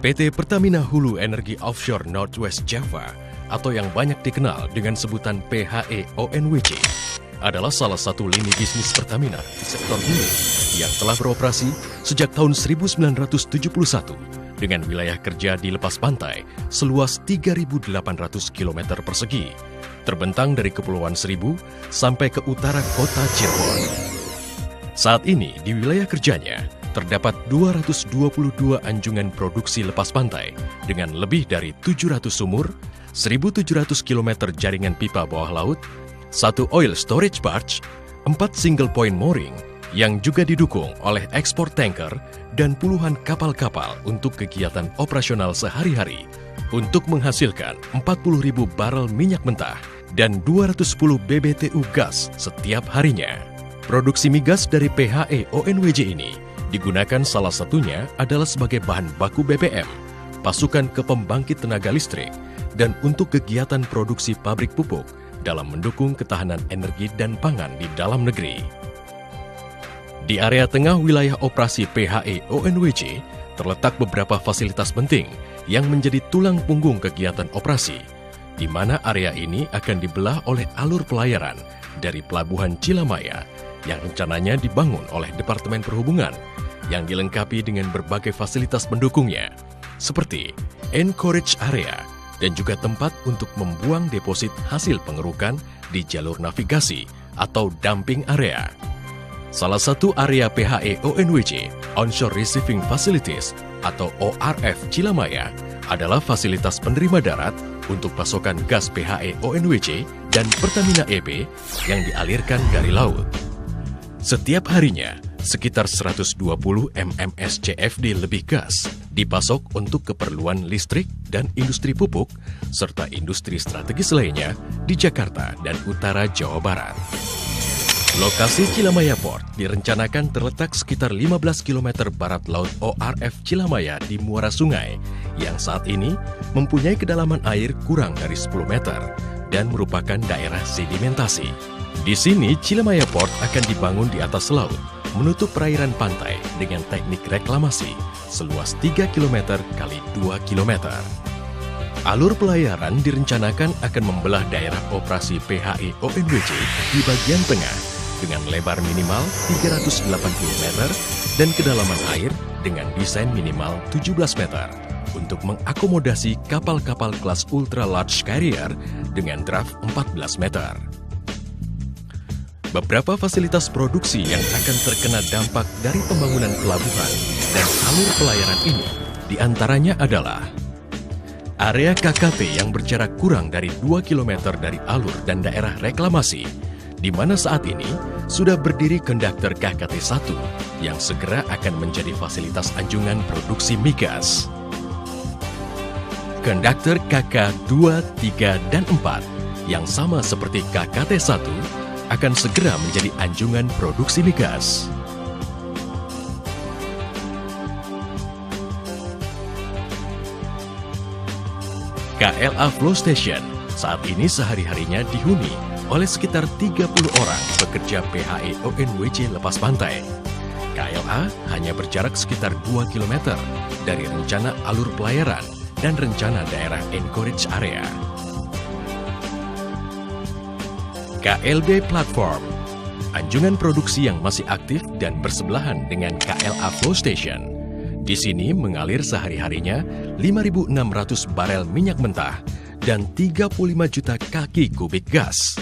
PT Pertamina Hulu Energi Offshore Northwest Java atau yang banyak dikenal dengan sebutan PHE ONWJ adalah salah satu lini bisnis Pertamina di sektor hulu yang telah beroperasi sejak tahun 1971 dengan wilayah kerja di lepas pantai seluas 3.800 km persegi, terbentang dari Kepulauan Seribu sampai ke utara kota Cirebon. Saat ini di wilayah kerjanya terdapat 222 anjungan produksi lepas pantai dengan lebih dari 700 sumur, 1.700 km jaringan pipa bawah laut, 1 oil storage barge, 4 single point mooring yang juga didukung oleh ekspor tanker dan puluhan kapal-kapal untuk kegiatan operasional sehari-hari untuk menghasilkan 40.000 barel minyak mentah dan 210 BBTU gas setiap harinya. Produksi migas dari PHE ONWJ ini digunakan salah satunya adalah sebagai bahan baku BBM, pasukan ke pembangkit tenaga listrik, dan untuk kegiatan produksi pabrik pupuk dalam mendukung ketahanan energi dan pangan di dalam negeri. Di area tengah wilayah operasi PHE ONWJ terletak beberapa fasilitas penting yang menjadi tulang punggung kegiatan operasi, di mana area ini akan dibelah oleh alur pelayaran dari Pelabuhan Cilamaya yang rencananya dibangun oleh Departemen Perhubungan yang dilengkapi dengan berbagai fasilitas pendukungnya, seperti anchorage area dan juga tempat untuk membuang deposit hasil pengerukan di jalur navigasi atau dumping area. Salah satu area PHE ONWJ, Onshore Receiving Facilities atau ORF Cilamaya, adalah fasilitas penerima darat untuk pasokan gas PHE ONWJ dan Pertamina EP yang dialirkan dari laut. Setiap harinya, sekitar 120 MMSCFD lebih gas dipasok untuk keperluan listrik dan industri pupuk, serta industri strategis lainnya di Jakarta dan utara Jawa Barat. Lokasi Cilamaya Port direncanakan terletak sekitar 15 km barat laut ORF Cilamaya di muara sungai, yang saat ini mempunyai kedalaman air kurang dari 10 meter dan merupakan daerah sedimentasi. Di sini, Cilamaya Port akan dibangun di atas laut, menutup perairan pantai dengan teknik reklamasi seluas 3 km kali 2 km. Alur pelayaran direncanakan akan membelah daerah operasi PHE ONWJ di bagian tengah dengan lebar minimal 380 meter dan kedalaman air dengan desain minimal 17 meter untuk mengakomodasi kapal-kapal kelas ultra large carrier dengan draft 14 meter. Beberapa fasilitas produksi yang akan terkena dampak dari pembangunan pelabuhan dan alur pelayaran ini diantaranya adalah area KKT yang berjarak kurang dari 2 km dari alur dan daerah reklamasi, di mana saat ini sudah berdiri konduktor KKT 1 yang segera akan menjadi fasilitas anjungan produksi migas. Konduktor KK 2, 3, dan 4 yang sama seperti KKT 1 akan segera menjadi anjungan produksi migas. KLA Flow Station saat ini sehari-harinya dihuni oleh sekitar 30 orang pekerja PHE ONWJ lepas pantai. KLA hanya berjarak sekitar 2 km dari rencana alur pelayaran dan rencana daerah anchorage area. KLB Platform, anjungan produksi yang masih aktif dan bersebelahan dengan KLA Flow Station. Di sini mengalir sehari-harinya 5.600 barel minyak mentah dan 35 juta kaki kubik gas.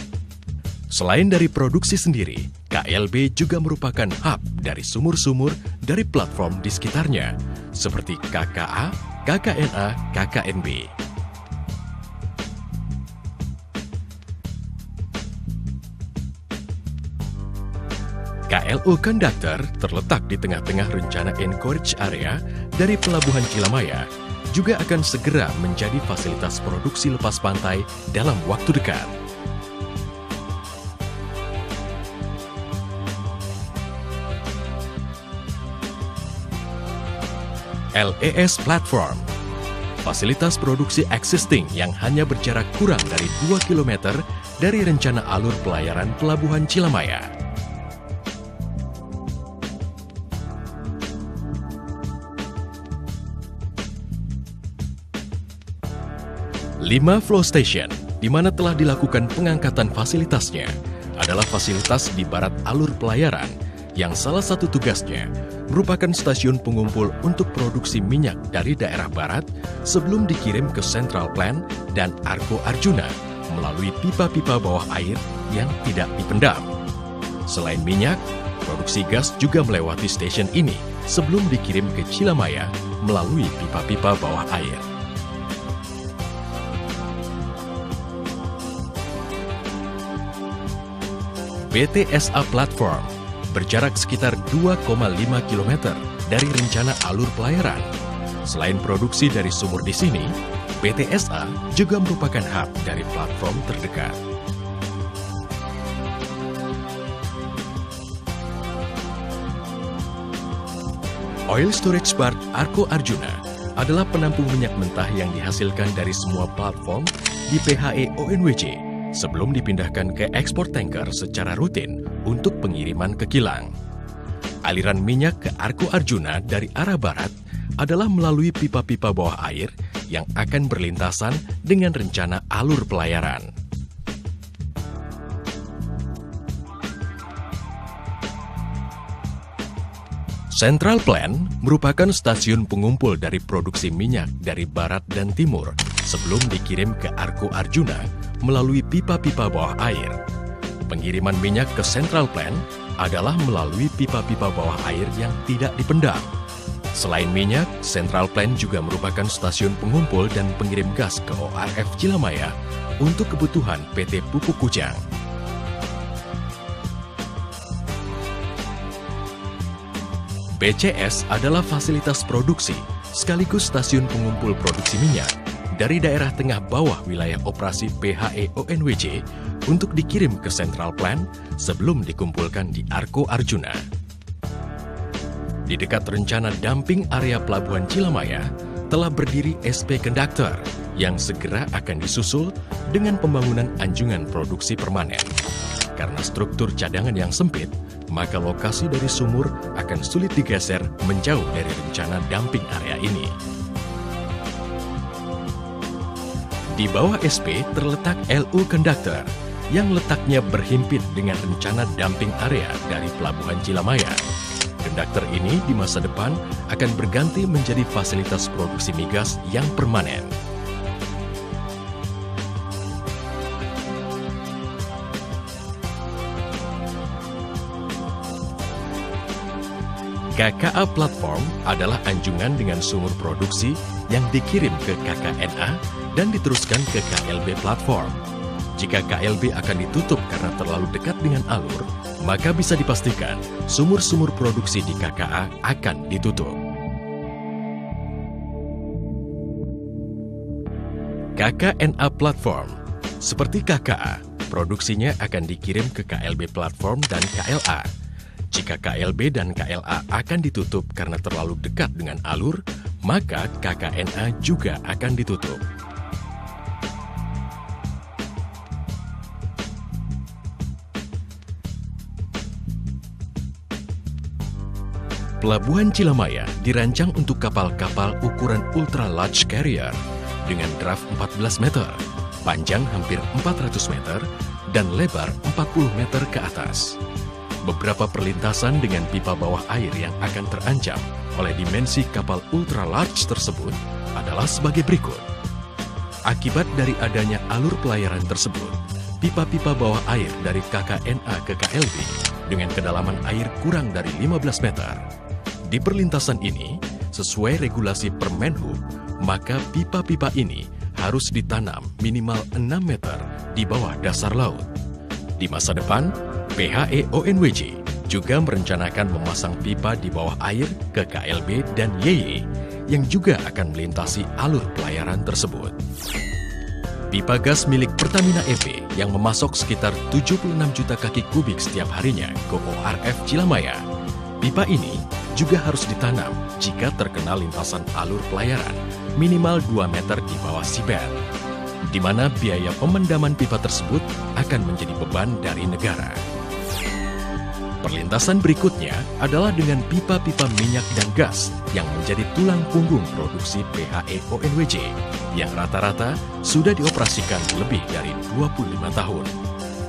Selain dari produksi sendiri, KLB juga merupakan hub dari sumur-sumur dari platform di sekitarnya, seperti KKA, KKNA, KKNB. KLO Conductor terletak di tengah-tengah rencana anchorage area dari Pelabuhan Cilamaya, juga akan segera menjadi fasilitas produksi lepas pantai dalam waktu dekat. LES Platform, fasilitas produksi existing yang hanya berjarak kurang dari 2 km dari rencana alur pelayaran Pelabuhan Cilamaya. 5 flow station, di mana telah dilakukan pengangkatan fasilitasnya, adalah fasilitas di barat alur pelayaran, yang salah satu tugasnya merupakan stasiun pengumpul untuk produksi minyak dari daerah barat sebelum dikirim ke Central Plant dan Argo Arjuna melalui pipa-pipa bawah air yang tidak dipendam. Selain minyak, produksi gas juga melewati stasiun ini sebelum dikirim ke Cilamaya melalui pipa-pipa bawah air. BTSA Platform berjarak sekitar 2,5 km dari rencana alur pelayaran. Selain produksi dari sumur di sini, BTSA juga merupakan hub dari platform terdekat. Oil Storage Berth Argo Arjuna adalah penampung minyak mentah yang dihasilkan dari semua platform di PHE ONWC sebelum dipindahkan ke ekspor tanker secara rutin untuk pengiriman ke kilang. Aliran minyak ke Argo Arjuna dari arah barat adalah melalui pipa-pipa bawah air yang akan berlintasan dengan rencana alur pelayaran. Central Plant merupakan stasiun pengumpul dari produksi minyak dari barat dan timur sebelum dikirim ke Argo Arjuna melalui pipa-pipa bawah air. Pengiriman minyak ke Central Plant adalah melalui pipa-pipa bawah air yang tidak dipendam. Selain minyak, Central Plant juga merupakan stasiun pengumpul dan pengirim gas ke ORF Cilamaya untuk kebutuhan PT Pupuk Kujang. BCS adalah fasilitas produksi sekaligus stasiun pengumpul produksi minyak dari daerah tengah bawah wilayah operasi PHE ONWC untuk dikirim ke Central Plant sebelum dikumpulkan di Argo Arjuna. Di dekat rencana dumping area Pelabuhan Cilamaya telah berdiri SP Conductor yang segera akan disusul dengan pembangunan anjungan produksi permanen. Karena struktur cadangan yang sempit, maka lokasi dari sumur akan sulit digeser menjauh dari rencana dumping area ini. Di bawah SP terletak LU Conductor yang letaknya berhimpit dengan rencana dumping area dari Pelabuhan Cilamaya. Conductor ini di masa depan akan berganti menjadi fasilitas produksi migas yang permanen. KKA Platform adalah anjungan dengan sumur produksi yang dikirim ke KKNA dan diteruskan ke KLB Platform. Jika KLB akan ditutup karena terlalu dekat dengan alur, maka bisa dipastikan sumur-sumur produksi di KKA akan ditutup. KKNA Platform, seperti KKA, produksinya akan dikirim ke KLB Platform dan KLA. Jika KLB dan KLA akan ditutup karena terlalu dekat dengan alur, maka KKNA juga akan ditutup. Pelabuhan Cilamaya dirancang untuk kapal-kapal ukuran ultra large carrier dengan draft 14 meter, panjang hampir 400 meter, dan lebar 40 meter ke atas. Beberapa perlintasan dengan pipa bawah air yang akan terancam oleh dimensi kapal ultra large tersebut adalah sebagai berikut. Akibat dari adanya alur pelayaran tersebut, pipa-pipa bawah air dari KKNA ke KLB dengan kedalaman air kurang dari 15 meter. Di perlintasan ini, sesuai regulasi Permenhub, maka pipa-pipa ini harus ditanam minimal 6 meter di bawah dasar laut. Di masa depan, PHE ONWC juga merencanakan memasang pipa di bawah air ke KLB dan YY yang juga akan melintasi alur pelayaran tersebut. Pipa gas milik Pertamina EP yang memasok sekitar 76 juta kaki kubik setiap harinya ke ORF Cilamaya. Pipa ini juga harus ditanam jika terkena lintasan alur pelayaran minimal 2 meter di bawah seabed, di mana biaya pemendaman pipa tersebut akan menjadi beban dari negara. Perlintasan berikutnya adalah dengan pipa-pipa minyak dan gas yang menjadi tulang punggung produksi PHE ONWJ yang rata-rata sudah dioperasikan lebih dari 25 tahun.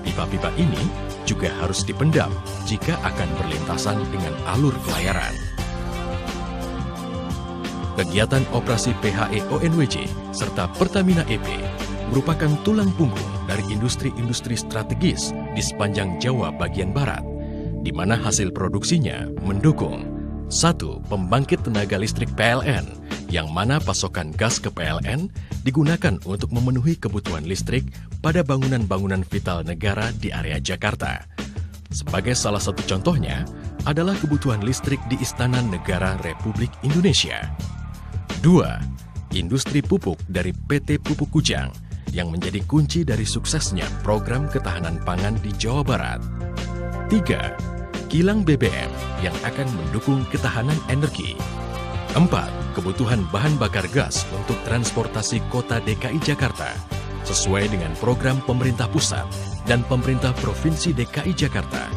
Pipa-pipa ini juga harus dipendam jika akan berlintasan dengan alur pelayaran. Kegiatan operasi PHE ONWJ serta Pertamina EP merupakan tulang punggung dari industri-industri strategis di sepanjang Jawa bagian barat, di mana hasil produksinya mendukung 1. Pembangkit tenaga listrik PLN, yang mana pasokan gas ke PLN digunakan untuk memenuhi kebutuhan listrik pada bangunan-bangunan vital negara di area Jakarta. Sebagai salah satu contohnya adalah kebutuhan listrik di Istana Negara Republik Indonesia. 2. Industri pupuk dari PT Pupuk Kujang, yang menjadi kunci dari suksesnya program ketahanan pangan di Jawa Barat. 3. Kilang BBM yang akan mendukung ketahanan energi. 4. Kebutuhan bahan bakar gas untuk transportasi kota DKI Jakarta sesuai dengan program pemerintah pusat dan pemerintah Provinsi DKI Jakarta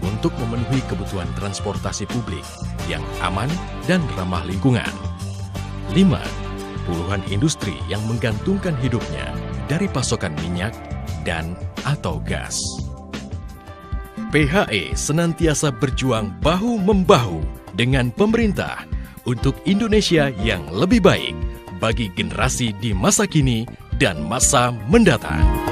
untuk memenuhi kebutuhan transportasi publik yang aman dan ramah lingkungan. 5. Puluhan industri yang menggantungkan hidupnya dari pasokan minyak dan atau gas. PHE senantiasa berjuang bahu-membahu dengan pemerintah untuk Indonesia yang lebih baik bagi generasi di masa kini dan masa mendatang.